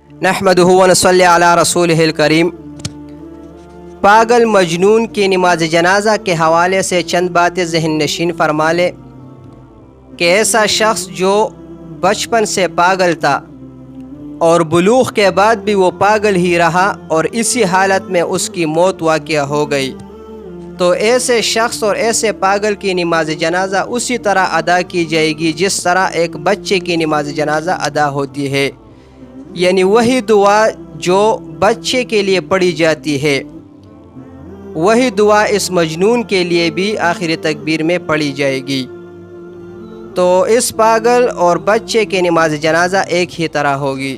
नहमदुहु व नसल्ली अला रसूलिहिल करीम। पागल मजनून की नमाज जनाजा के हवाले से चंद बातें ज़हन नशीन फरमा ले कि ऐसा शख्स जो बचपन से पागल था और बुलूग़ के बाद भी वो पागल ही रहा और इसी हालत में उसकी मौत वाक़या हो गई, तो ऐसे शख्स और ऐसे पागल की नमाज जनाजा उसी तरह अदा की जाएगी जिस तरह एक बच्चे की नमाज जनाजा अदा होती है। यानी वही दुआ जो बच्चे के लिए पढ़ी जाती है वही दुआ इस मजनून के लिए भी आखिरी तकबीर में पढ़ी जाएगी। तो इस पागल और बच्चे की नमाज जनाजा एक ही तरह होगी।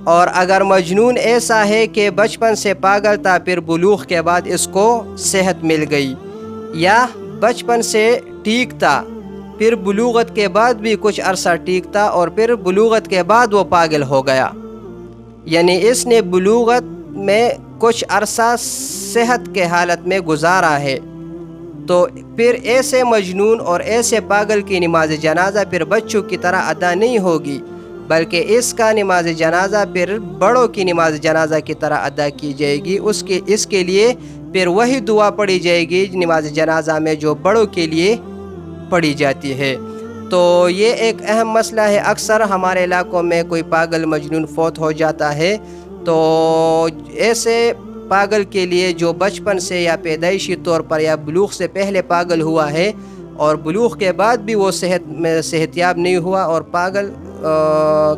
और अगर मजनून ऐसा है कि बचपन से पागल था, फिर बुलूग़ के बाद इसको सेहत मिल गई, या बचपन से ठीक था फिर बुलूगत के बाद भी कुछ अरसा ठीक था और फिर बुलूगत के बाद वो पागल हो गया, यानी इसने बुलूगत में कुछ अरसा सेहत के हालत में गुजारा है, तो फिर ऐसे मजनून और ऐसे पागल की नमाज जनाजा फिर बच्चों की तरह अदा नहीं होगी, बल्कि इसका नमाज जनाजा फिर बड़ों की नमाज जनाजा की तरह अदा की जाएगी। इसके लिए फिर वही दुआ पढ़ी जाएगी नमाज जनाजा में जो बड़ों के लिए पढ़ी जाती है। तो ये एक अहम मसला है। अक्सर हमारे इलाकों में कोई पागल मजनून फौत हो जाता है, तो ऐसे पागल के लिए जो बचपन से या पैदाइशी तौर पर या बुलूग़ से पहले पागल हुआ है और बुलूग़ के बाद भी वो सेहतयाब नहीं हुआ और पागल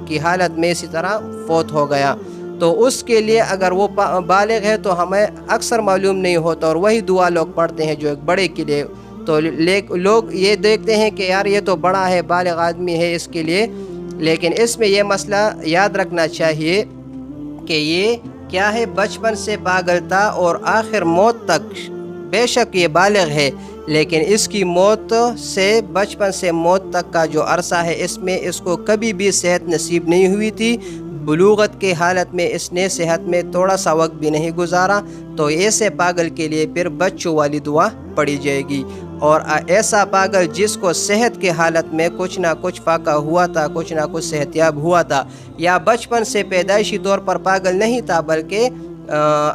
की हालत में इसी तरह फौत हो गया, तो उसके लिए अगर वो बालिग़ है तो हमें अक्सर मालूम नहीं होता और वही दुआ लोग पढ़ते हैं जो एक बड़े के लिए। तो लोग ये देखते हैं कि यार ये तो बड़ा है, बालिग़ आदमी है इसके लिए, लेकिन इसमें यह मसला याद रखना चाहिए कि ये क्या है, बचपन से पागल था और आखिर मौत तक बेशक ये बालिग़ है, लेकिन इसकी मौत से बचपन से मौत तक का जो अरसा है इसमें इसको कभी भी सेहत नसीब नहीं हुई थी। बुलूगत के हालत में इसने सेहत में थोड़ा सा वक्त भी नहीं गुजारा, तो ऐसे पागल के लिए फिर बच्चों वाली दुआ पढ़ी जाएगी। और ऐसा पागल जिसको सेहत के हालत में कुछ ना कुछ फाका हुआ था, कुछ ना कुछ सेहतयाब हुआ था, या बचपन से पैदाइशी तौर पर पागल नहीं था बल्कि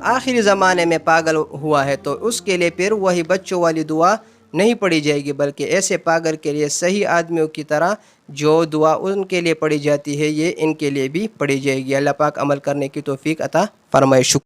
आखिरी ज़माने में पागल हुआ है, तो उसके लिए फिर वही बच्चों वाली दुआ नहीं पढ़ी जाएगी, बल्कि ऐसे पागल के लिए सही आदमियों की तरह जो दुआ उनके लिए पढ़ी जाती है ये इनके लिए भी पढ़ी जाएगी। अल्लाह पाक अमल करने की तौफीक अता फरमाए। शुक्रिया।